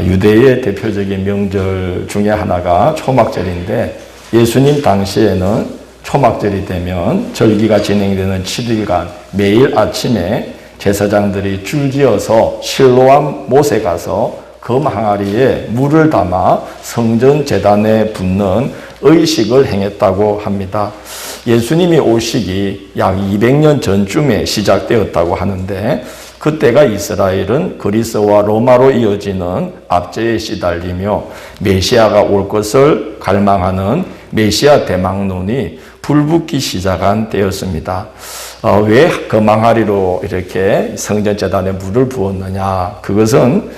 유대의 대표적인 명절 중에 하나가 초막절인데 예수님 당시에는 초막절이 되면 절기가 진행되는 7일간 매일 아침에 제사장들이 줄지어서 실로암 못에 가서 금 항아리에 물을 담아 성전 제단에 붓는 의식을 행했다고 합니다. 예수님이 오시기 약 200년 전쯤에 시작되었다고 하는데 그때가 이스라엘은 그리스와 로마로 이어지는 압제에 시달리며 메시아가 올 것을 갈망하는 메시아 대망론이 불붙기 시작한 때였습니다. 왜 금 항아리로 이렇게 성전 제단에 물을 부었느냐? 그것은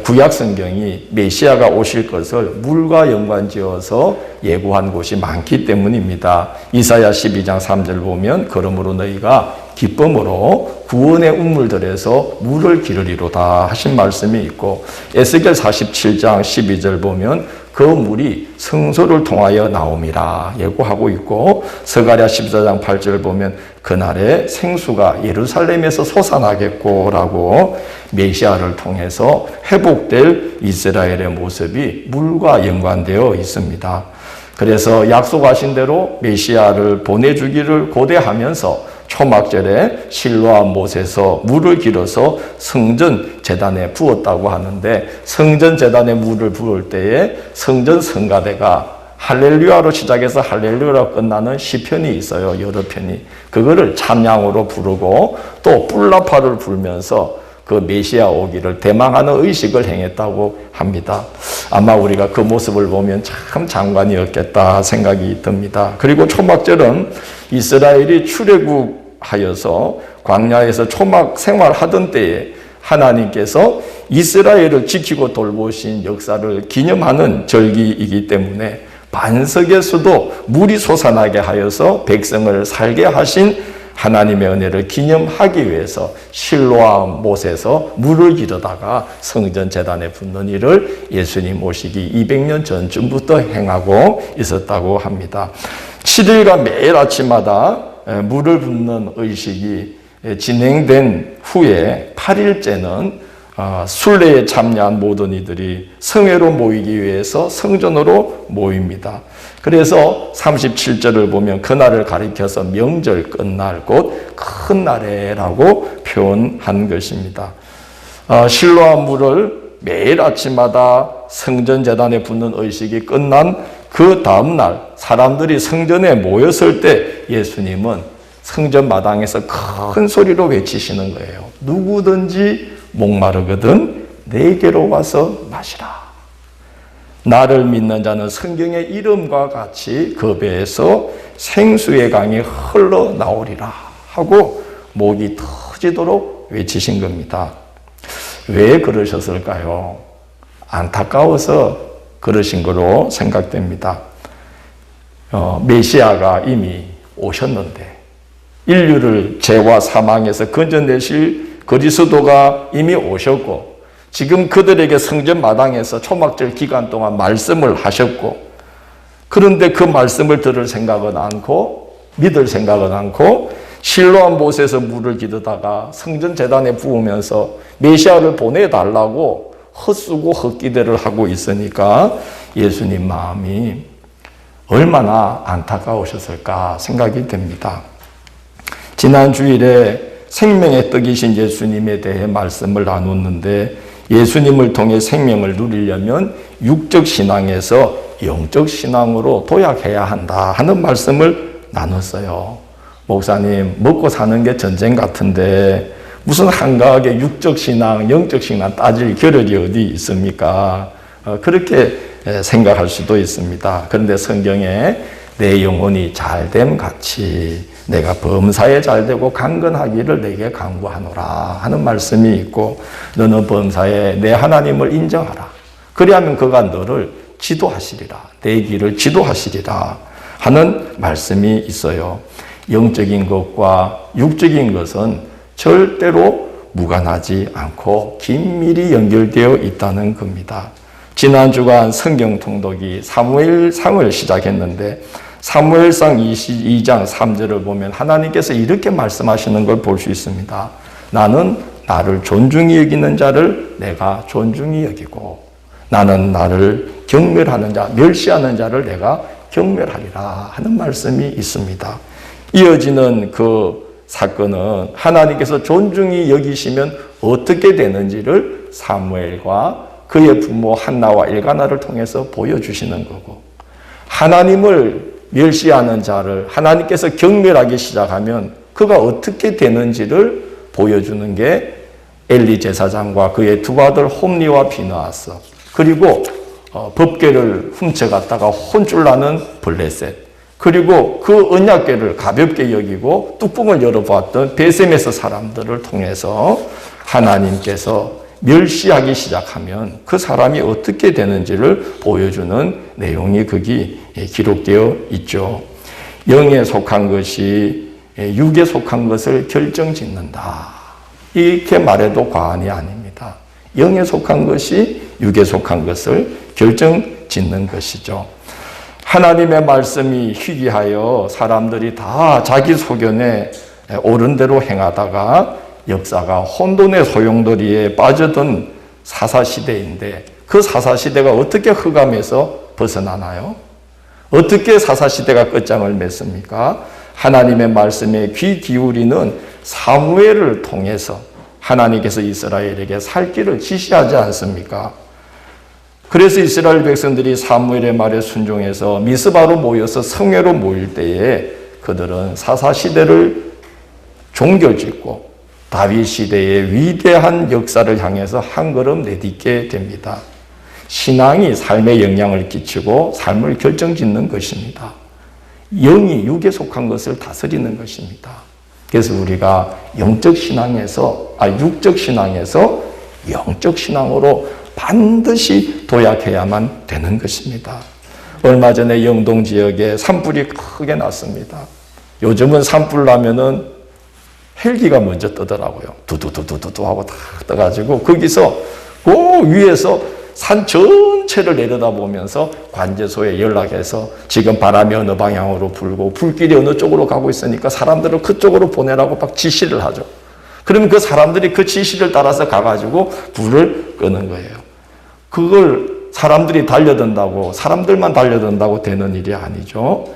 구약 성경이 메시아가 오실 것을 물과 연관지어서 예고한 곳이 많기 때문입니다. 이사야 12장 3절 보면 그러므로 너희가 기쁨으로 구원의 운물들에서 물을 기르리로다 하신 말씀이 있고 에스겔 47장 12절 보면 그 물이 성소를 통하여 나옴이라 예고하고 있고 스가랴 14장 8절 보면 그날에 생수가 예루살렘에서 솟아나겠고 라고 메시아를 통해서 회복될 이스라엘의 모습이 물과 연관되어 있습니다. 그래서 약속하신 대로 메시아를 보내주기를 고대하면서 초막절에 실로암 못에서 물을 길어서 성전 제단에 부었다고 하는데 성전 제단에 물을 부을 때에 성전 성가대가 할렐루야로 시작해서 할렐루야로 끝나는 시편이 있어요. 여러 편이. 그거를 찬양으로 부르고 또 뿔라파를 불면서 그 메시아 오기를 대망하는 의식을 행했다고 합니다. 아마 우리가 그 모습을 보면 참 장관이었겠다 생각이 듭니다. 그리고 초막절은 이스라엘이 출애굽하여서 광야에서 초막 생활하던 때에 하나님께서 이스라엘을 지키고 돌보신 역사를 기념하는 절기이기 때문에 반석에서도 물이 솟아나게 하여서 백성을 살게 하신 하나님의 은혜를 기념하기 위해서 실로암 못에서 물을 기르다가 성전 제단에 붓는 일을 예수님 오시기 200년 전쯤부터 행하고 있었다고 합니다. 7일간 매일 아침마다 물을 붓는 의식이 진행된 후에 8일째는 순례에 참여한 모든 이들이 성회로 모이기 위해서 성전으로 모입니다. 그래서 37절을 보면 그날을 가리켜서 명절 끝날 곧 큰 날에라고 표현한 것입니다. 실로암 물을 매일 아침마다 성전 제단에 붓는 의식이 끝난 그 다음날 사람들이 성전에 모였을 때 예수님은 성전 마당에서 큰 소리로 외치시는 거예요. 누구든지 목마르거든 내게로 와서 마시라. 나를 믿는 자는 성경의 이름과 같이 그 배에서 생수의 강이 흘러나오리라 하고 목이 터지도록 외치신 겁니다. 왜 그러셨을까요? 안타까워서 그러신 거로 생각됩니다. 메시아가 이미 오셨는데 인류를 죄와 사망에서 건져내실 그리스도가 이미 오셨고 지금 그들에게 성전 마당에서 초막절 기간 동안 말씀을 하셨고 그런데 그 말씀을 들을 생각은 않고 믿을 생각은 않고 실로암 못에서 물을 기르다가 성전 제단에 부으면서 메시아를 보내달라고 헛수고 헛기대를 하고 있으니까 예수님 마음이 얼마나 안타까우셨을까 생각이 됩니다. 지난 주일에 생명의 떡이신 예수님에 대해 말씀을 나눴는데 예수님을 통해 생명을 누리려면 육적 신앙에서 영적 신앙으로 도약해야 한다 하는 말씀을 나눴어요. 목사님, 먹고 사는 게 전쟁 같은데 무슨 한가하게 육적 신앙, 영적 신앙 따질 겨를이 어디 있습니까? 그렇게 생각할 수도 있습니다. 그런데 성경에 내 영혼이 잘됨 같이 내가 범사에 잘되고 강건하기를 내게 간구하노라 하는 말씀이 있고 너는 범사에 내 하나님을 인정하라. 그리하면 그가 너를 지도하시리라. 내 길을 지도하시리라 하는 말씀이 있어요. 영적인 것과 육적인 것은 절대로 무관하지 않고 긴밀히 연결되어 있다는 겁니다. 지난 주간 성경 통독이 사무엘상을 시작했는데 사무엘상 22장 3절을 보면 하나님께서 이렇게 말씀하시는 걸 볼 수 있습니다. 나는 나를 존중히 여기는 자를 내가 존중히 여기고 나는 나를 경멸하는 자, 멸시하는 자를 내가 경멸하리라 하는 말씀이 있습니다. 이어지는 그 사건은 하나님께서 존중히 여기시면 어떻게 되는지를 사무엘과 그의 부모 한나와 엘가나를 통해서 보여주시는 거고, 하나님을 멸시하는 자를 하나님께서 경멸하기 시작하면 그가 어떻게 되는지를 보여주는 게 엘리 제사장과 그의 두 아들 홈리와 비느하스, 그리고 법궤를 훔쳐갔다가 혼쭐 나는 블레셋, 그리고 그 언약궤를 가볍게 여기고 뚜껑을 열어보았던 베셈에서 사람들을 통해서 하나님께서 멸시하기 시작하면 그 사람이 어떻게 되는지를 보여주는 내용이 거기 기록되어 있죠. 영에 속한 것이 육에 속한 것을 결정짓는다, 이렇게 말해도 과언이 아닙니다. 영에 속한 것이 육에 속한 것을 결정짓는 것이죠. 하나님의 말씀이 희귀하여 사람들이 다 자기 소견에 옳은 대로 행하다가 역사가 혼돈의 소용돌이에 빠져든 사사시대인데, 그 사사시대가 어떻게 흑암에서 벗어나나요? 어떻게 사사시대가 끝장을 맺습니까? 하나님의 말씀에 귀 기울이는 사무엘을 통해서 하나님께서 이스라엘에게 살 길을 지시하지 않습니까? 그래서 이스라엘 백성들이 사무엘의 말에 순종해서 미스바로 모여서 성회로 모일 때에 그들은 사사시대를 종결짓고 다윗 시대의 위대한 역사를 향해서 한 걸음 내딛게 됩니다. 신앙이 삶에 영향을 끼치고 삶을 결정짓는 것입니다. 영이 육에 속한 것을 다스리는 것입니다. 그래서 우리가 육적 신앙에서 영적 신앙으로 반드시 도약해야만 되는 것입니다. 얼마 전에 영동 지역에 산불이 크게 났습니다. 요즘은 산불 나면은 헬기가 먼저 뜨더라고요. 두두두두두 하고 다 떠가지고 거기서 그 위에서 산 전체를 내려다보면서 관제소에 연락해서 지금 바람이 어느 방향으로 불고 불길이 어느 쪽으로 가고 있으니까 사람들을 그쪽으로 보내라고 막 지시를 하죠. 그러면 그 사람들이 그 지시를 따라서 가가지고 불을 끄는 거예요. 그걸 사람들이 달려든다고, 사람들만 달려든다고 되는 일이 아니죠.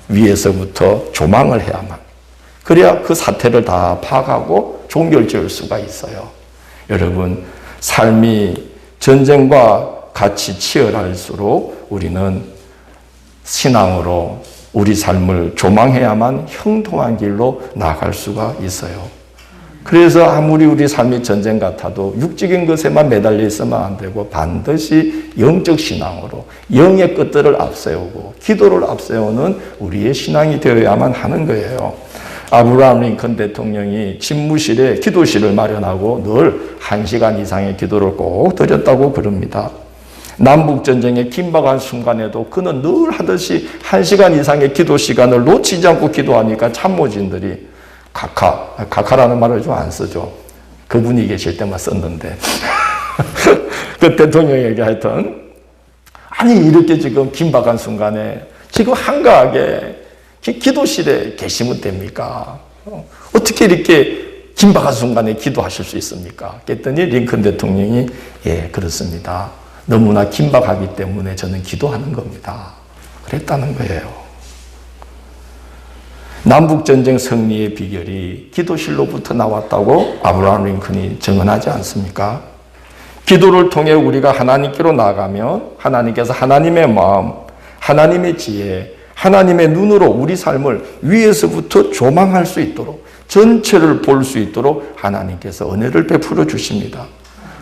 위에서부터 조망을 해야만. 그래야 그 사태를 다 파악하고 종결지을 수가 있어요. 여러분, 삶이 전쟁과 같이 치열할수록 우리는 신앙으로 우리 삶을 조망해야만 형통한 길로 나아갈 수가 있어요. 그래서 아무리 우리 삶이 전쟁 같아도 육적인 것에만 매달려 있으면 안 되고 반드시 영적 신앙으로 영의 끝들을 앞세우고 기도를 앞세우는 우리의 신앙이 되어야만 하는 거예요. 아브라함 링컨 대통령이 집무실에 기도실을 마련하고 늘 1시간 이상의 기도를 꼭 드렸다고 그럽니다. 남북전쟁의 긴박한 순간에도 그는 늘 하듯이 1시간 이상의 기도 시간을 놓치지 않고 기도하니까 참모진들이 카카라는 말을 좀 안 쓰죠. 그분이 계실 때만 썼는데 그 대통령에게 하여튼, 아니 이렇게 지금 긴박한 순간에 지금 한가하게 기도실에 계시면 됩니까? 어떻게 이렇게 긴박한 순간에 기도하실 수 있습니까? 그랬더니 링컨 대통령이 그렇습니다. 너무나 긴박하기 때문에 저는 기도하는 겁니다. 그랬다는 거예요. 남북전쟁 승리의 비결이 기도실로부터 나왔다고 아브라함 링컨이 증언하지 않습니까? 기도를 통해 우리가 하나님께로 나아가면 하나님께서 하나님의 마음, 하나님의 지혜, 하나님의 눈으로 우리 삶을 위에서부터 조망할 수 있도록, 전체를 볼 수 있도록 하나님께서 은혜를 베풀어 주십니다.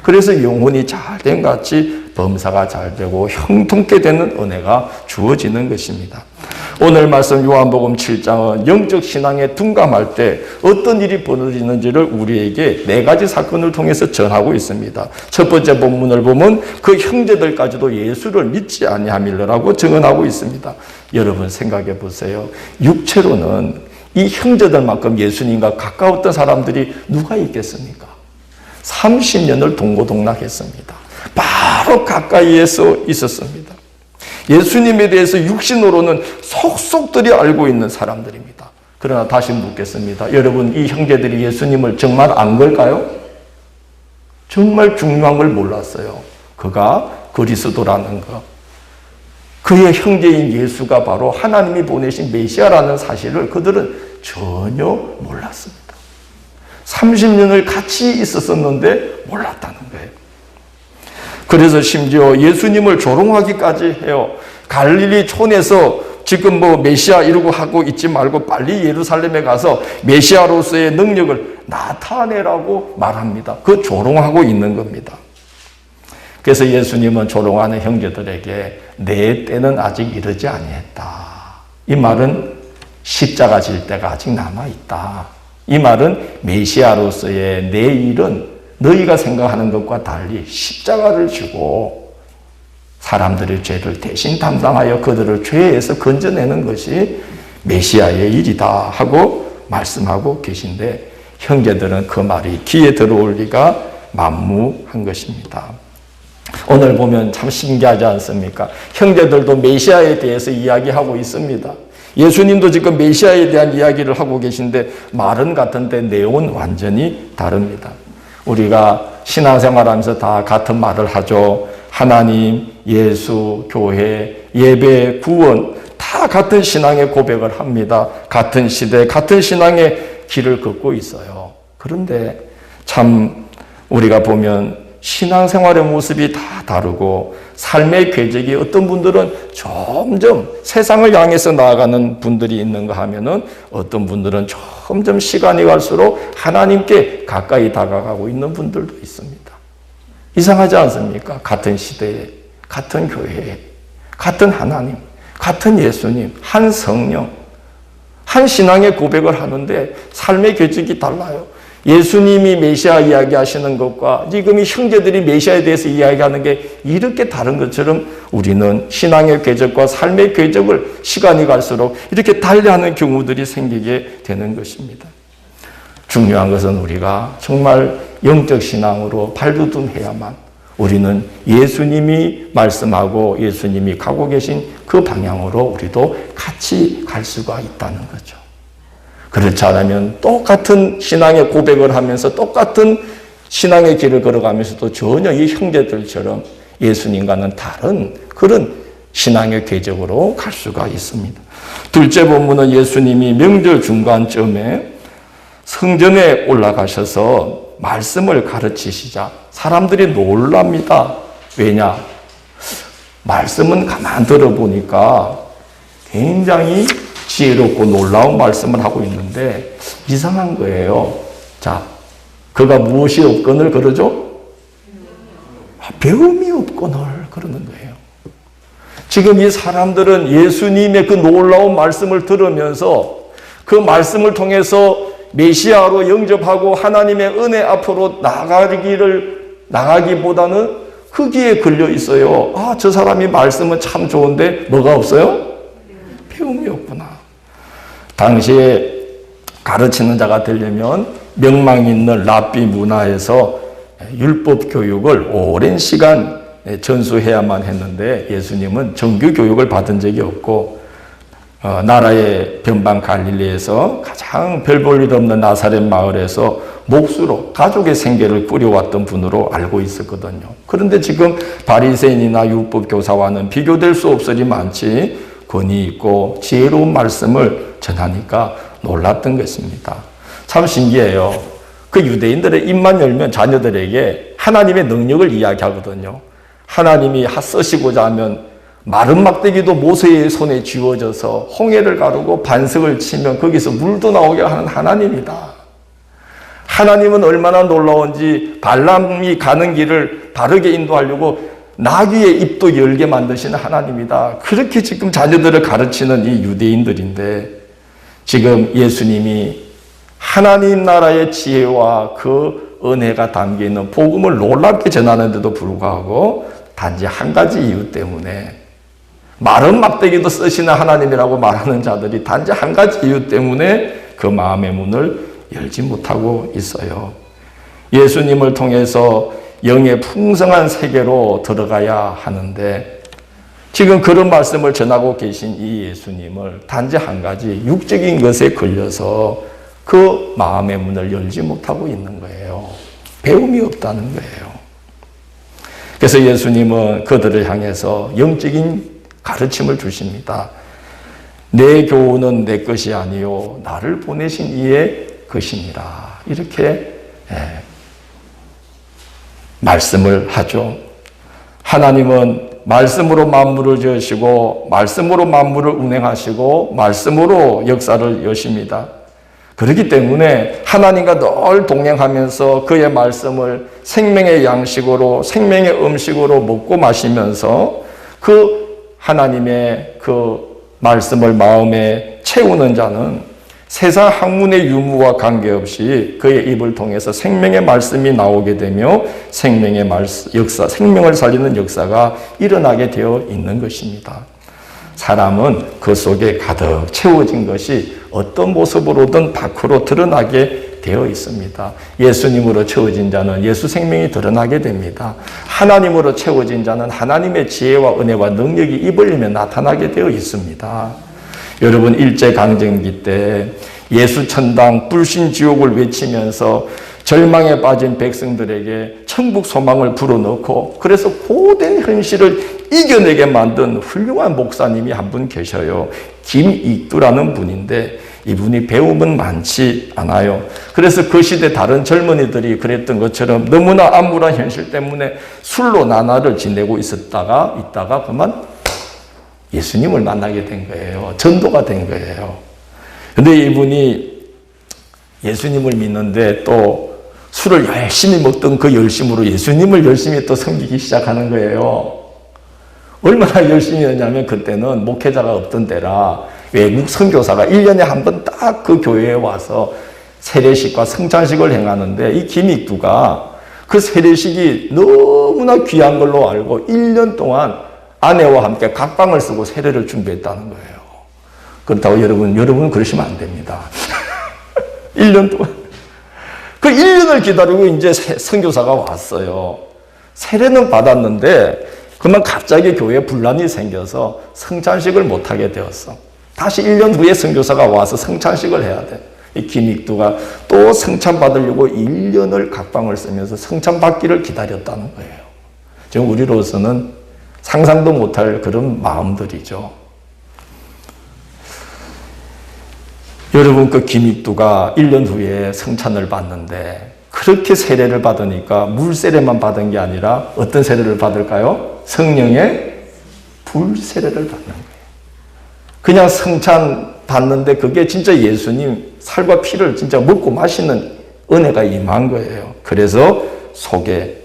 그래서 영혼이 잘된 같이 범사가 잘 되고 형통케 되는 은혜가 주어지는 것입니다. 오늘 말씀 요한복음 7장은 영적 신앙에 둔감할 때 어떤 일이 벌어지는지를 우리에게 4가지 사건을 통해서 전하고 있습니다. 첫 번째 본문을 보면 그 형제들까지도 예수를 믿지 아니함이라고 증언하고 있습니다. 여러분 생각해 보세요. 육체로는 이 형제들만큼 예수님과 가까웠던 사람들이 누가 있겠습니까? 30년을 동고동락했습니다. 바로 가까이에서 있었습니다. 예수님에 대해서 육신으로는 속속들이 알고 있는 사람들입니다. 그러나 다시 묻겠습니다. 여러분, 이 형제들이 예수님을 정말 안 걸까요? 정말 중요한 걸 몰랐어요. 그가 그리스도라는 것. 그의 형제인 예수가 바로 하나님이 보내신 메시아라는 사실을 그들은 전혀 몰랐습니다. 30년을 같이 있었었는데 몰랐다는 거예요. 그래서 심지어 예수님을 조롱하기까지 해요. 갈릴리 촌에서 지금 메시아 이러고 하고 있지 말고 빨리 예루살렘에 가서 메시아로서의 능력을 나타내라고 말합니다. 그 조롱하고 있는 겁니다. 그래서 예수님은 조롱하는 형제들에게 내 때는 아직 이르지 아니했다. 이 말은 십자가 질 때가 아직 남아있다. 이 말은 메시아로서의 내 일은 너희가 생각하는 것과 달리 십자가를 지고 사람들의 죄를 대신 담당하여 그들을 죄에서 건져내는 것이 메시아의 일이다 하고 말씀하고 계신데 형제들은 그 말이 귀에 들어올 리가 만무한 것입니다. 오늘 보면 참 신기하지 않습니까? 형제들도 메시아에 대해서 이야기하고 있습니다. 예수님도 지금 메시아에 대한 이야기를 하고 계신데 말은 같은데 내용은 완전히 다릅니다. 우리가 신앙생활하면서 다 같은 말을 하죠. 하나님, 예수, 교회, 예배, 구원 다 같은 신앙의 고백을 합니다. 같은 시대, 같은 신앙의 길을 걷고 있어요. 그런데 참 우리가 보면 신앙생활의 모습이 다 다르고 삶의 궤적이 어떤 분들은 점점 세상을 향해서 나아가는 분들이 있는가 하면은 어떤 분들은 점점 시간이 갈수록 하나님께 가까이 다가가고 있는 분들도 있습니다. 이상하지 않습니까? 같은 시대에, 같은 교회에, 같은 하나님, 같은 예수님, 한 성령, 한 신앙의 고백을 하는데 삶의 궤적이 달라요. 예수님이 메시아 이야기하시는 것과 지금 이 형제들이 메시아에 대해서 이야기하는 게 이렇게 다른 것처럼 우리는 신앙의 궤적과 삶의 궤적을 시간이 갈수록 이렇게 달리하는 경우들이 생기게 되는 것입니다. 중요한 것은 우리가 정말 영적 신앙으로 발돋움해야만 우리는 예수님이 말씀하고 예수님이 가고 계신 그 방향으로 우리도 같이 갈 수가 있다는 거죠. 그렇지 않으면 똑같은 신앙의 고백을 하면서 똑같은 신앙의 길을 걸어가면서도 전혀 이 형제들처럼 예수님과는 다른 그런 신앙의 궤적으로 갈 수가 있습니다. 둘째 본문은 예수님이 명절 중간쯤에 성전에 올라가셔서 말씀을 가르치시자 사람들이 놀랍니다. 왜냐? 말씀은 가만 들어보니까 굉장히 지혜롭고 놀라운 말씀을 하고 있는데 이상한 거예요. 자, 그가 무엇이 없거늘 그러죠? 배움이 없거늘 그러는 거예요. 지금 이 사람들은 예수님의 그 놀라운 말씀을 들으면서 그 말씀을 통해서 메시아로 영접하고 하나님의 은혜 앞으로 나가기보다는 거기에 걸려 있어요. 아, 저 사람이 말씀은 참 좋은데 뭐가 없어요? 배움이 없구나. 당시에 가르치는 자가 되려면 명망 있는 랍비 문화에서 율법 교육을 오랜 시간 전수해야만 했는데 예수님은 정규 교육을 받은 적이 없고 나라의 변방 갈릴리에서 가장 별 볼 일 없는 나사렛 마을에서 몫으로 가족의 생계를 꾸려왔던 분으로 알고 있었거든요. 그런데 지금 바리새인이나 율법 교사와는 비교될 수 없으리 많지 권위 있고 지혜로운 말씀을 전하니까 놀랐던 것입니다. 참 신기해요. 그 유대인들의 입만 열면 자녀들에게 하나님의 능력을 이야기하거든요. 하나님이 쓰시고자 하면 마른 막대기도 모세의 손에 쥐어져서 홍해를 가르고 반석을 치면 거기서 물도 나오게 하는 하나님이다. 하나님은 얼마나 놀라운지 발람이 가는 길을 바르게 인도하려고 나귀의 입도 열게 만드시는 하나님이다. 그렇게 지금 자녀들을 가르치는 이 유대인들인데 지금 예수님이 하나님 나라의 지혜와 그 은혜가 담겨있는 복음을 놀랍게 전하는데도 불구하고 단지 한 가지 이유 때문에 마른 막대기도 쓰시는 하나님이라고 말하는 자들이 단지 한 가지 이유 때문에 그 마음의 문을 열지 못하고 있어요. 예수님을 통해서 영의 풍성한 세계로 들어가야 하는데 지금 그런 말씀을 전하고 계신 이 예수님을 단지 한 가지 육적인 것에 걸려서 그 마음의 문을 열지 못하고 있는 거예요. 배움이 없다는 거예요. 그래서 예수님은 그들을 향해서 영적인 가르침을 주십니다. 내 교훈은 내 것이 아니요 나를 보내신 이의 것이니라. 이렇게 말씀을 하죠. 하나님은 말씀으로 만물을 지으시고 말씀으로 만물을 운행하시고 말씀으로 역사를 여십니다. 그렇기 때문에 하나님과 늘 동행하면서 그의 말씀을 생명의 양식으로 생명의 음식으로 먹고 마시면서 그 하나님의 그 말씀을 마음에 채우는 자는 세상 학문의 유무와 관계없이 그의 입을 통해서 생명의 말씀이 나오게 되며 생명의 역사, 생명을 살리는 역사가 일어나게 되어 있는 것입니다. 사람은 그 속에 가득 채워진 것이 어떤 모습으로든 밖으로 드러나게 되어 있습니다. 예수님으로 채워진 자는 예수 생명이 드러나게 됩니다. 하나님으로 채워진 자는 하나님의 지혜와 은혜와 능력이 입을 열며 나타나게 되어 있습니다. 여러분 일제강점기 때 예수 천당 불신 지옥을 외치면서 절망에 빠진 백성들에게 천국 소망을 불어넣고 그래서 고된 현실을 이겨내게 만든 훌륭한 목사님이 한 분 계셔요. 김익두라는 분인데 이분이 배움은 많지 않아요. 그래서 그 시대 다른 젊은이들이 그랬던 것처럼 너무나 암울한 현실 때문에 술로 나날을 지내고 있다가 그만 예수님을 만나게 된 거예요. 전도가 된 거예요. 근데 이분이 예수님을 믿는데 또 술을 열심히 먹던 그 열심으로 예수님을 열심히 또 섬기기 시작하는 거예요. 얼마나 열심히 했냐면 그때는 목회자가 없던 때라 외국 선교사가 1년에 한 번 딱 그 교회에 와서 세례식과 성찬식을 행하는데 이 김익두가 그 세례식이 너무나 귀한 걸로 알고 1년 동안 아내와 함께 각방을 쓰고 세례를 준비했다는 거예요. 그렇다고 여러분 그러시면 안 됩니다. 1년 동안. 그 1년을 기다리고 이제 선교사가 왔어요. 세례는 받았는데 그만 갑자기 교회에 분란이 생겨서 성찬식을 못하게 되었어. 다시 1년 후에 선교사가 와서 성찬식을 해야 돼. 이 김익두가 또 성찬 받으려고 1년을 각방을 쓰면서 성찬 받기를 기다렸다는 거예요. 지금 우리로서는 상상도 못할 그런 마음들이죠. 여러분 그 김익두가 1년 후에 성찬을 받는데 그렇게 세례를 받으니까 물 세례만 받은 게 아니라 어떤 세례를 받을까요? 성령의 불 세례를 받는 거예요. 그냥 성찬 받는데 그게 진짜 예수님 살과 피를 진짜 먹고 마시는 은혜가 임한 거예요. 그래서 속에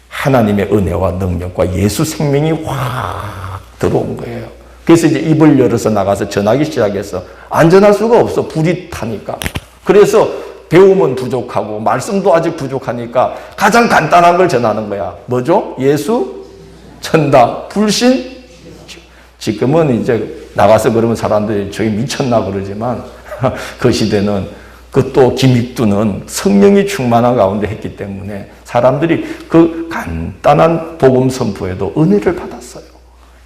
하나님의 은혜와 능력과 예수 생명이 확 들어온 거예요. 그래서 이제 입을 열어서 나가서 전하기 시작해서 안전할 수가 없어. 불이 타니까. 그래서 배움은 부족하고 말씀도 아직 부족하니까 가장 간단한 걸 전하는 거야. 뭐죠? 예수, 천당, 불신. 지금은 이제 나가서 그러면 사람들이 저기 미쳤나 그러지만 그 시대는 그 또 김익두는 성령이 충만한 가운데 했기 때문에 사람들이 그 간단한 복음 선포에도 은혜를 받았어요.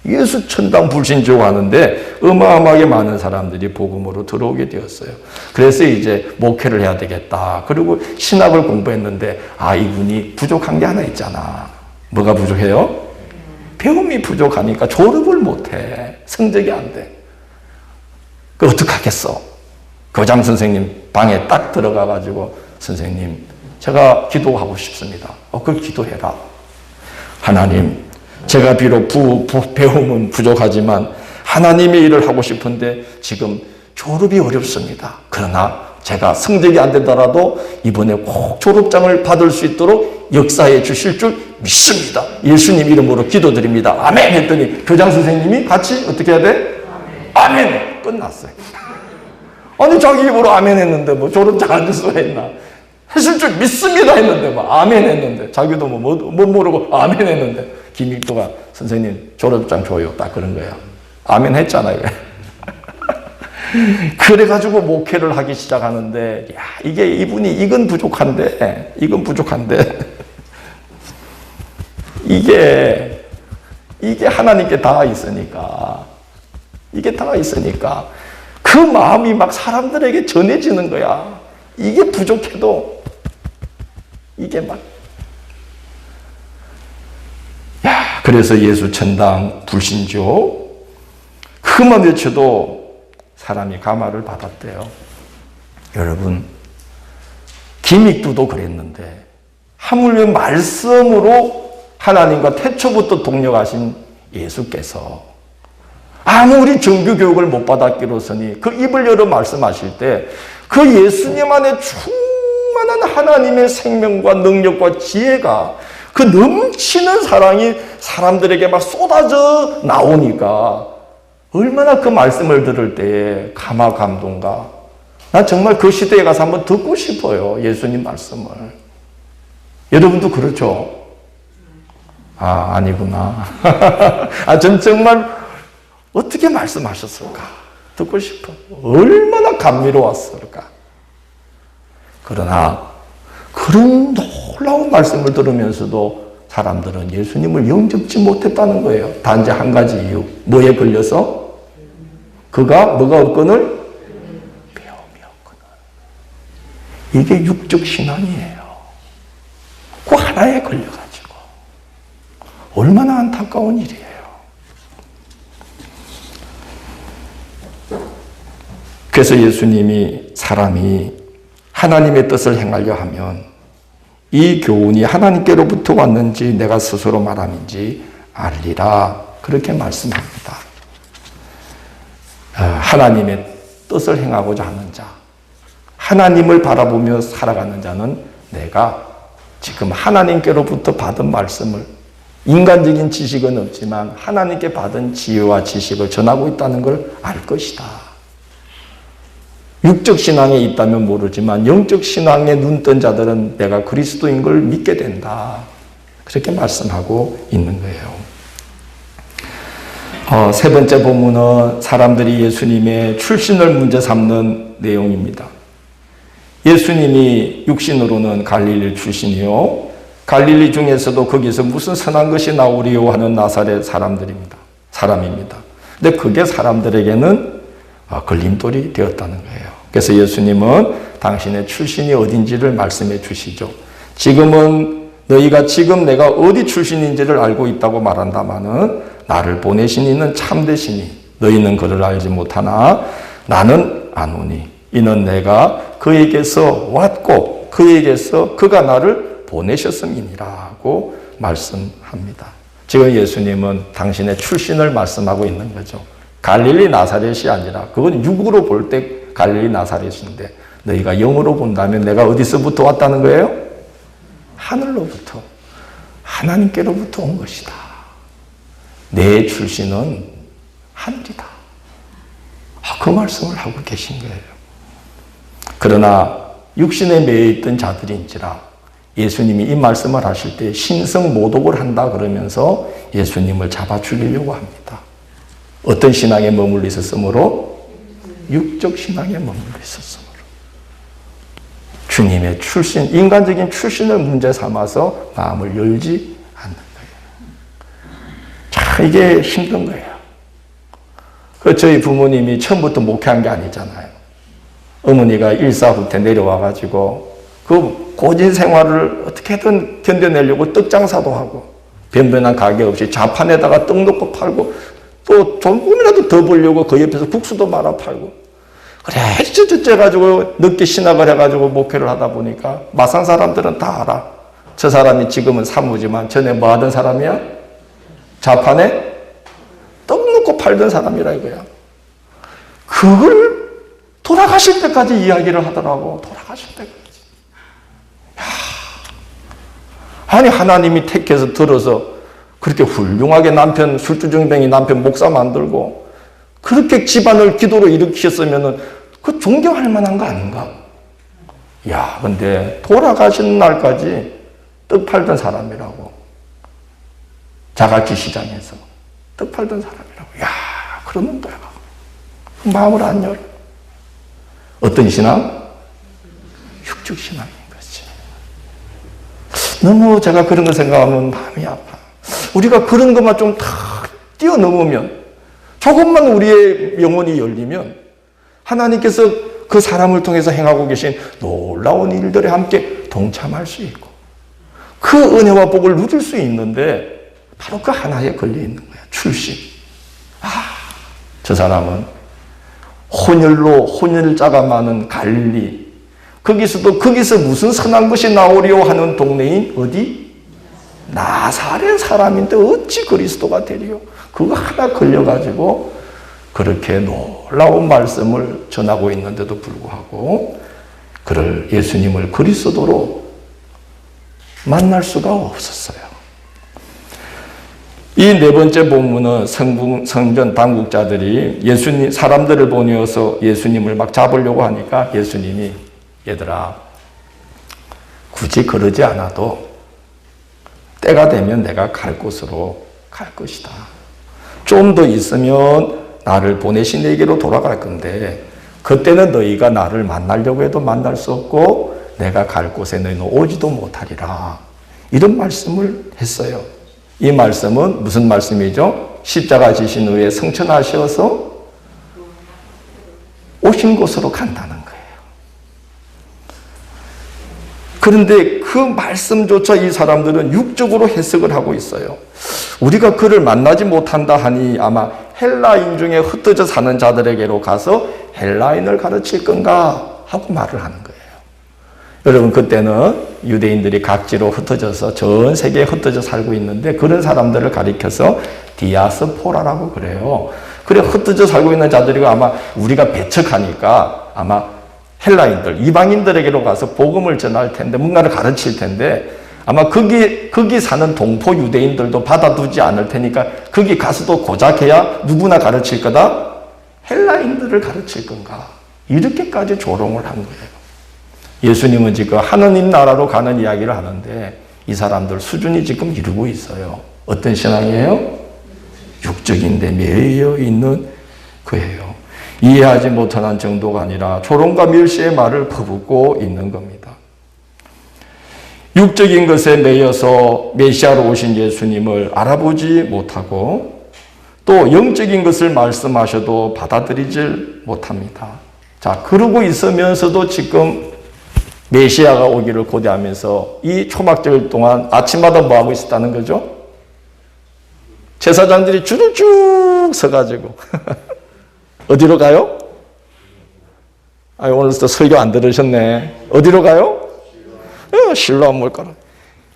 예수 천당 불신지옥 하는데 어마어마하게 많은 사람들이 복음으로 들어오게 되었어요. 그래서 이제 목회를 해야 되겠다. 그리고 신학을 공부했는데 이분이 부족한 게 하나 있잖아. 뭐가 부족해요? 배움이 부족하니까 졸업을 못해. 성적이 안 돼. 그 어떡하겠어? 교장 선생님 방에 딱 들어가가지고 선생님 제가 기도하고 싶습니다. 그걸 기도해라. 하나님 제가 비록 배움은 부족하지만 하나님의 일을 하고 싶은데 지금 졸업이 어렵습니다. 그러나 제가 성적이 안 되더라도 이번에 꼭 졸업장을 받을 수 있도록 역사해 주실 줄 믿습니다. 예수님 이름으로 기도드립니다. 아멘 했더니 교장 선생님이 같이 어떻게 해야 돼? 아멘. 끝났어요. 아니 자기 입으로 아멘 했는데 뭐 졸업장 안 줄 수가 있나? 했을 줄 믿습니다 했는데 뭐 아멘 했는데 자기도 못 모르고 아멘 했는데 김익두가 선생님 졸업장 줘요. 딱 그런 거야. 아멘 했잖아요. 그래가지고 목회를 하기 시작하는데 야 이게 이분이 이건 부족한데 이게 하나님께 다 있으니까 그 마음이 막 사람들에게 전해지는 거야. 이게 부족해도 이게 막 그래서 예수 천당 불신죠. 그만 외쳐도 사람이 감화를 받았대요. 여러분, 김익두도 그랬는데 하물며 말씀으로 하나님과 태초부터 동력하신 예수께서 아무리 정규교육을 못 받았기로서니 그 입을 열어 말씀하실 때 그 예수님 안에 충만한 하나님의 생명과 능력과 지혜가 그 넘치는 사랑이 사람들에게 막 쏟아져 나오니까 얼마나 그 말씀을 들을 때에 감화 감동과 난 정말 그 시대에 가서 한번 듣고 싶어요. 예수님 말씀을. 여러분도 그렇죠? 아니구나. 전 정말 어떻게 말씀하셨을까? 듣고 싶어. 얼마나 감미로웠을까? 그러나 그런 놀라운 말씀을 들으면서도 사람들은 예수님을 영접지 못했다는 거예요. 단지 한 가지 이유. 뭐에 걸려서? 그가 뭐가 없거늘? 배움이 없거늘. 이게 육적 신앙이에요. 그 하나에 걸려가지고. 얼마나 안타까운 일이에요. 그래서 예수님이 사람이 하나님의 뜻을 행하려 하면 이 교훈이 하나님께로부터 왔는지 내가 스스로 말함인지 알리라. 그렇게 말씀합니다. 하나님의 뜻을 행하고자 하는 자, 하나님을 바라보며 살아가는 자는 내가 지금 하나님께로부터 받은 말씀을 인간적인 지식은 없지만 하나님께 받은 지혜와 지식을 전하고 있다는 걸 알 것이다. 육적 신앙에 있다면 모르지만 영적 신앙에 눈 뜬 자들은 내가 그리스도인 걸 믿게 된다. 그렇게 말씀하고 있는 거예요. 세 번째 본문은 사람들이 예수님의 출신을 문제 삼는 내용입니다. 예수님이 육신으로는 갈릴리 출신이요. 갈릴리 중에서도 거기서 무슨 선한 것이 나오리요 하는 나사렛 사람입니다. 근데 그게 사람들에게는 걸림돌이 되었다는 거예요. 그래서 예수님은 당신의 출신이 어딘지를 말씀해 주시죠. 지금은 너희가 지금 내가 어디 출신인지를 알고 있다고 말한다마는 나를 보내신 이는 참되시니 너희는 그를 알지 못하나 나는 아노니 이는 내가 그에게서 왔고 그에게서 그가 나를 보내셨음이니라고 말씀합니다. 지금 예수님은 당신의 출신을 말씀하고 있는 거죠. 갈릴리 나사렛이 아니라 그건 육으로 볼 때 갈릴리 나사렛인데 너희가 영으로 본다면 내가 어디서부터 왔다는 거예요? 하늘로부터 하나님께로부터 온 것이다. 내 출신은 하늘이다. 그 말씀을 하고 계신 거예요. 그러나 육신에 매여 있던 자들인지라 예수님이 이 말씀을 하실 때 신성모독을 한다 그러면서 예수님을 잡아 죽이려고 합니다. 어떤 신앙에 머물러 있었으므로? 육적 신앙에 머물러 있었으므로. 주님의 출신, 인간적인 출신을 문제 삼아서 마음을 열지 않는 거예요. 참 이게 힘든 거예요. 저희 부모님이 처음부터 목회한 게 아니잖아요. 어머니가 일사후퇴 내려와가지고 그 고진 생활을 어떻게든 견뎌내려고 떡 장사도 하고 변변한 가게 없이 자판에다가 떡 넣고 팔고 또 조금이라도 더 벌려고 그 옆에서 국수도 말아 팔고 그래 쩌쩌쩌 가지고 늦게 신학을 해가지고 목회를 하다 보니까 마산 사람들은 다 알아. 저 사람이 지금은 사무지만 전에 뭐 하던 사람이야? 자판에 떡 넣고 팔던 사람이라 이거야. 그걸 돌아가실 때까지 이야기를 하더라고. 돌아가실 때까지. 아니 하나님이 택해서 들어서 그렇게 훌륭하게 남편 술주정뱅이 남편 목사 만들고 그렇게 집안을 기도로 일으키셨으면 그 존경할 만한 거 아닌가? 야, 근데 돌아가신 날까지 떡 팔던 사람이라고. 자갈치 시장에서 떡 팔던 사람이라고. 야, 그러는 거야. 마음을 안 열어. 어떤 신앙? 육적 신앙인 거지. 너무 제가 그런 거 생각하면 마음이 아파. 우리가 그런 것만 좀 다 뛰어넘으면 조금만 우리의 영혼이 열리면 하나님께서 그 사람을 통해서 행하고 계신 놀라운 일들에 함께 동참할 수 있고 그 은혜와 복을 누릴 수 있는데 바로 그 하나에 걸려 있는 거야. 출신. 저 사람은 혼혈자가 많은 갈릴리, 거기서 무슨 선한 것이 나오리오 하는 동네인 어디? 나사렛 사람인데 어찌 그리스도가 되리요? 그거 하나 걸려가지고 그렇게 놀라운 말씀을 전하고 있는데도 불구하고 그를 예수님을 그리스도로 만날 수가 없었어요. 이 네 번째 본문은 성전 당국자들이 사람들을 보내어서 예수님을 막 잡으려고 하니까 예수님이 얘들아, 굳이 그러지 않아도 때가 되면 내가 갈 곳으로 갈 것이다. 좀 더 있으면 나를 보내신 에게로 돌아갈 건데 그때는 너희가 나를 만나려고 해도 만날 수 없고 내가 갈 곳에 너희는 오지도 못하리라. 이런 말씀을 했어요. 이 말씀은 무슨 말씀이죠? 십자가 지신 후에 성천하셔서 오신 곳으로 간다는 거예요. 그런데 그 말씀조차 이 사람들은 육적으로 해석을 하고 있어요. 우리가 그를 만나지 못한다 하니 아마 헬라인 중에 흩어져 사는 자들에게로 가서 헬라인을 가르칠 건가 하고 말을 하는 거예요. 여러분, 그때는 유대인들이 각지로 흩어져서 전 세계에 흩어져 살고 있는데 그런 사람들을 가리켜서 디아스포라라고 그래요. 그래, 흩어져 살고 있는 자들이고 아마 우리가 배척하니까 아마 헬라인들, 이방인들에게로 가서 복음을 전할 텐데 뭔가를 가르칠 텐데 아마 거기 사는 동포 유대인들도 받아두지 않을 테니까 거기 가서도 고작 해야 누구나 가르칠 거다? 헬라인들을 가르칠 건가? 이렇게까지 조롱을 한 거예요. 예수님은 지금 하느님 나라로 가는 이야기를 하는데 이 사람들 수준이 지금 이루고 있어요. 어떤 신앙이에요? 육적인데 매여 있는 거예요. 이해하지 못하는 정도가 아니라 조롱과 멸시의 말을 퍼붓고 있는 겁니다. 육적인 것에 매여서 메시아로 오신 예수님을 알아보지 못하고 또 영적인 것을 말씀하셔도 받아들이질 못합니다. 자, 그러고 있으면서도 지금 메시아가 오기를 고대하면서 이 초막절 동안 아침마다 뭐 하고 있었다는 거죠? 제사장들이 줄을 쭉 서가지고 어디로 가요? 오늘도 설교 안 들으셨네. 어디로 가요? 실로암 몰가로.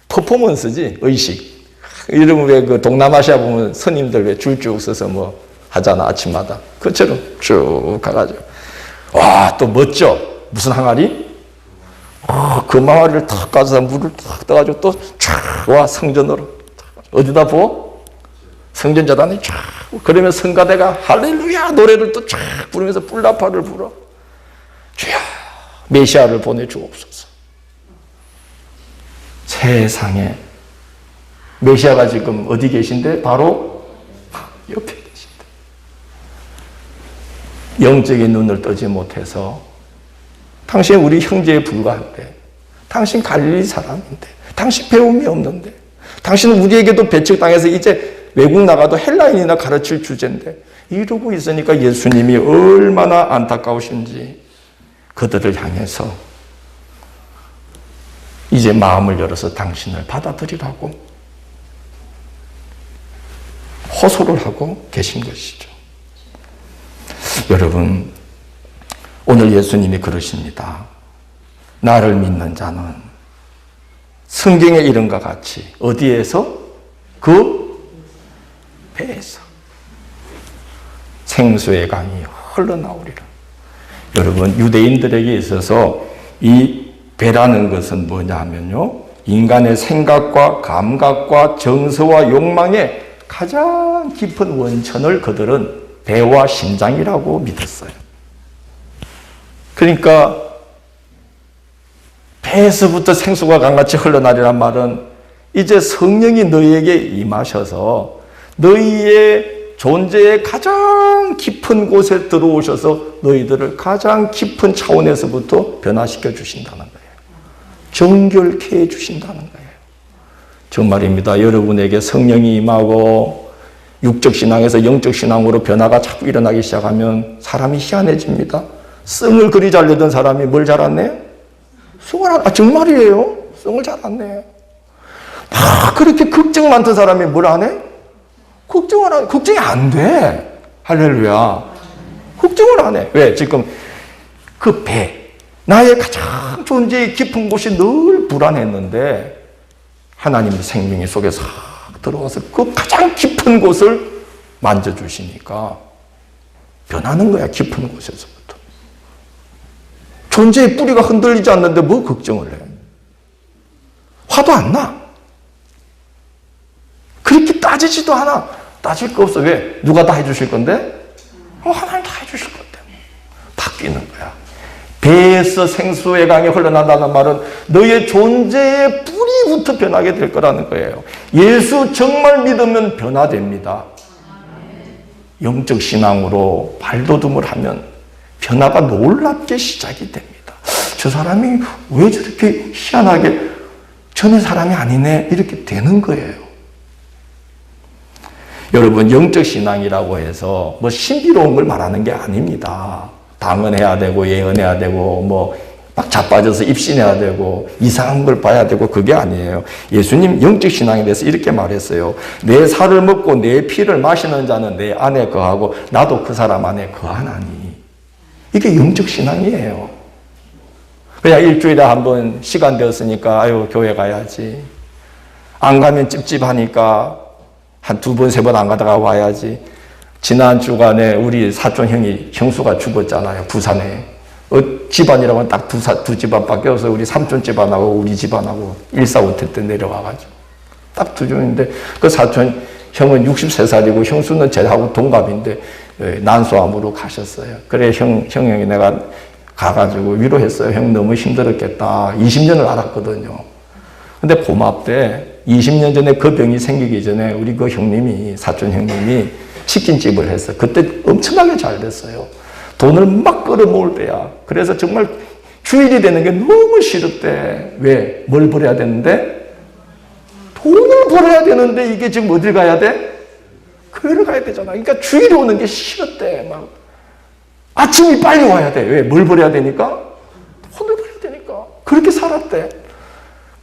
퍼포먼스지, 의식. 이러면 왜 그 동남아시아 보면 스님들 왜 줄 쭉 서서 뭐 하잖아, 아침마다. 그처럼 쭉 가가지고. 와, 또 멋져. 무슨 항아리? 그 항아리를 탁 가져서 물을 탁 떠가지고 또 쫙 와, 성전으로. 어디다 부어? 성전재단에 쫙. 그러면 성가대가 할렐루야 노래를 또 쫙 부르면서 뿔나파를 불어. 주야, 메시아를 보내주옵소서. 세상에 메시아가 지금 어디 계신데? 바로 옆에 계신다. 영적인 눈을 뜨지 못해서 당신 우리 형제에 불과한데, 당신 갈릴리 사람인데, 당신 배움이 없는데, 당신은 우리에게도 배척당해서 이제 외국 나가도 헬라인이나 가르칠 주제인데 이러고 있으니까 예수님이 얼마나 안타까우신지 그들을 향해서 이제 마음을 열어서 당신을 받아들이라고 호소를 하고 계신 것이죠. 여러분, 오늘 예수님이 그러십니다. 나를 믿는 자는 성경의 이름과 같이 어디에서? 그 배에서 생수의 강이 흘러나오리라. 여러분, 유대인들에게 있어서 이 배라는 것은 뭐냐 하면요, 인간의 생각과 감각과 정서와 욕망의 가장 깊은 원천을 그들은 배와 심장이라고 믿었어요. 그러니까 배에서부터 생수가 강같이 흘러나리란 말은 이제 성령이 너희에게 임하셔서 너희의 존재의 가장 깊은 곳에 들어오셔서 너희들을 가장 깊은 차원에서부터 변화시켜 주신다는 거예요. 정결케 해 주신다는 거예요. 정말입니다. 여러분에게 성령이 임하고 육적 신앙에서 영적 신앙으로 변화가 자꾸 일어나기 시작하면 사람이 희한해집니다. 성을 그리 잘 내던 사람이 뭘 잘 안 내? 정말이에요. 성을 잘 안 내. 그렇게 걱정 많던 사람이 뭘 안 해? 걱정이 안 돼. 할렐루야. 걱정을 안 해. 왜? 지금 그 배, 나의 가장 존재의 깊은 곳이 늘 불안했는데 하나님의 생명의 속에 싹 들어와서 그 가장 깊은 곳을 만져주시니까 변하는 거야. 깊은 곳에서부터. 존재의 뿌리가 흔들리지 않는데 뭐 걱정을 해? 화도 안 나. 그렇게 따지지도 않아. 따질 거 없어. 왜? 누가 다 해주실 건데? 하나님 다 해주실 건데. 바뀌는 거야. 배에서 생수의 강이 흘러난다는 말은 너의 존재의 뿌리부터 변하게 될 거라는 거예요. 예수 정말 믿으면 변화됩니다. 영적 신앙으로 발돋움을 하면 변화가 놀랍게 시작이 됩니다. 저 사람이 왜 저렇게 희한하게 전에 사람이 아니네 이렇게 되는 거예요. 여러분, 영적 신앙이라고 해서 뭐 신비로운 걸 말하는 게 아닙니다. 당언해야 되고 예언해야 되고 뭐 막 자빠져서 입신해야 되고 이상한 걸 봐야 되고 그게 아니에요. 예수님 영적 신앙에 대해서 이렇게 말했어요. 내 살을 먹고 내 피를 마시는 자는 내 안에 거하고 나도 그 사람 안에 거하나니. 이게 영적 신앙이에요. 그냥 일주일에 한 번 시간 되었으니까 아유 교회 가야지. 안 가면 찝찝하니까 한 2번, 3번 안 가다가 와야지. 지난 주간에 우리 사촌 형수가 죽었잖아요. 부산에. 집안이라면 딱 두 집안밖에 없어요. 우리 삼촌 집안하고 우리 집안하고 일사후퇴 때 내려와가지고. 딱 두 집인데 그 사촌 형은 63살이고 형수는 저하고 동갑인데 난소암으로 가셨어요. 그래 형이 내가 가가지고 위로했어요. 형 너무 힘들었겠다. 20년을 알았거든요. 근데 고맙대. 20년 전에 그 병이 생기기 전에 우리 그 형님이, 사촌 형님이 치킨집을 했어. 그때 엄청나게 잘 됐어요. 돈을 막 끌어모을 때야. 그래서 정말 주일이 되는 게 너무 싫었대. 왜? 뭘 벌어야 되는데? 돈을 벌어야 되는데 이게 지금 어딜 가야 돼? 교회를 가야 되잖아. 그러니까 주일이 오는 게 싫었대. 막 아침이 빨리 와야 돼. 왜? 뭘 벌어야 되니까? 돈을 벌어야 되니까. 그렇게 살았대.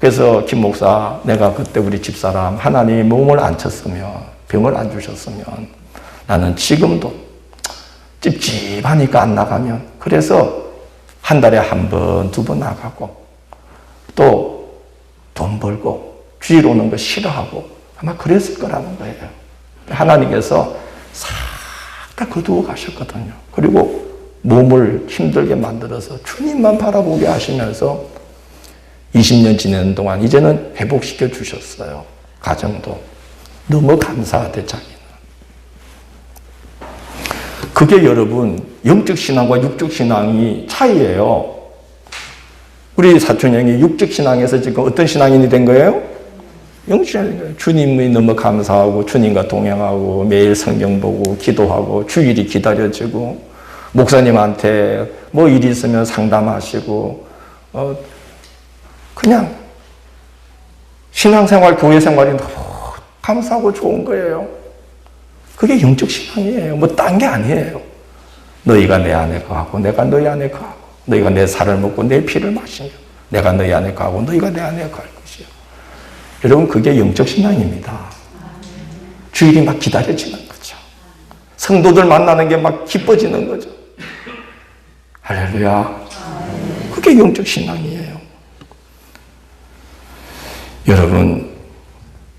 그래서 김 목사, 내가 그때 우리 집사람 하나님이 몸을 안 쳤으면, 병을 안 주셨으면 나는 지금도 찝찝하니까 안 나가면, 그래서 한 달에 1번, 2번 나가고 또 돈 벌고 주일 오는 거 싫어하고 아마 그랬을 거라는 거예요. 하나님께서 싹 다 거두어 가셨거든요. 그리고 몸을 힘들게 만들어서 주님만 바라보게 하시면서 20년 지내는 동안 이제는 회복시켜 주셨어요. 가정도. 너무 감사하대, 자기는. 그게 여러분, 영적 신앙과 육적 신앙이 차이예요. 우리 사촌 형이 육적 신앙에서 지금 어떤 신앙인이 된 거예요? 영적 신앙인 거예요. 주님이 너무 감사하고, 주님과 동행하고, 매일 성경 보고, 기도하고, 주일이 기다려지고, 목사님한테 뭐 일이 있으면 상담하시고, 그냥 신앙생활, 교회생활이 너무 감사하고 좋은 거예요. 그게 영적 신앙이에요. 뭐 딴 게 아니에요. 너희가 내 안에 거하고 내가 너희 안에 거하고 너희가 내 살을 먹고 내 피를 마시며 내가 너희 안에 거하고 너희가 내 안에 거할 것이요. 여러분, 그게 영적 신앙입니다. 주일이 막 기다려지는 거죠. 성도들 만나는 게 막 기뻐지는 거죠. 할렐루야. 그게 영적 신앙이에요. 여러분,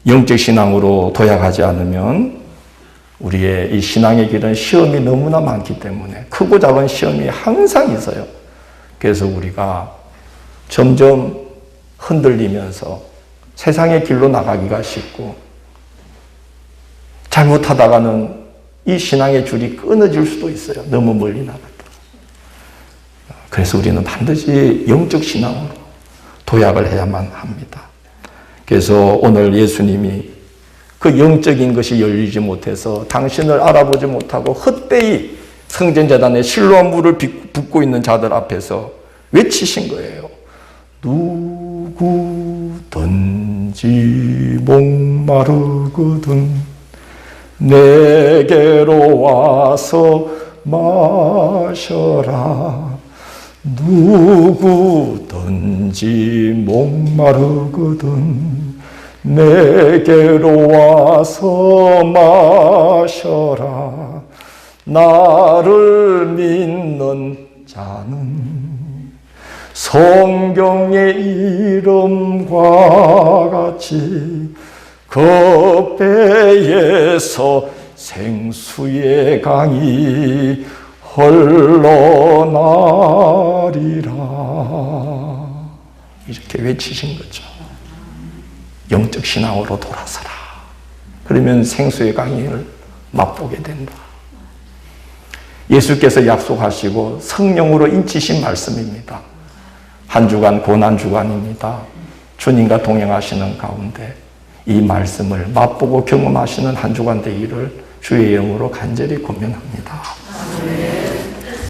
영적 신앙으로 도약하지 않으면 우리의 이 신앙의 길은 시험이 너무나 많기 때문에 크고 작은 시험이 항상 있어요. 그래서 우리가 점점 흔들리면서 세상의 길로 나가기가 쉽고 잘못하다가는 이 신앙의 줄이 끊어질 수도 있어요. 너무 멀리 나갔다. 그래서 우리는 반드시 영적 신앙으로 도약을 해야만 합니다. 그래서 오늘 예수님이 그 영적인 것이 열리지 못해서 당신을 알아보지 못하고 헛되이 성전재단에 실로암 물을 붓고 있는 자들 앞에서 외치신 거예요. 누구든지 목마르거든 내게로 와서 마셔라. 누구든지 목마르거든 내게로 와서 마셔라. 나를 믿는 자는 성경의 이름과 같이 그 배에서 생수의 강이 흘러나리라. 이렇게 외치신 거죠. 영적 신앙으로 돌아서라. 그러면 생수의 강을 맛보게 된다. 예수께서 약속하시고 성령으로 인치신 말씀입니다. 한 주간 고난 주간입니다. 주님과 동행하시는 가운데 이 말씀을 맛보고 경험하시는 한 주간 되기를 주의 이름으로 간절히 고면합니다.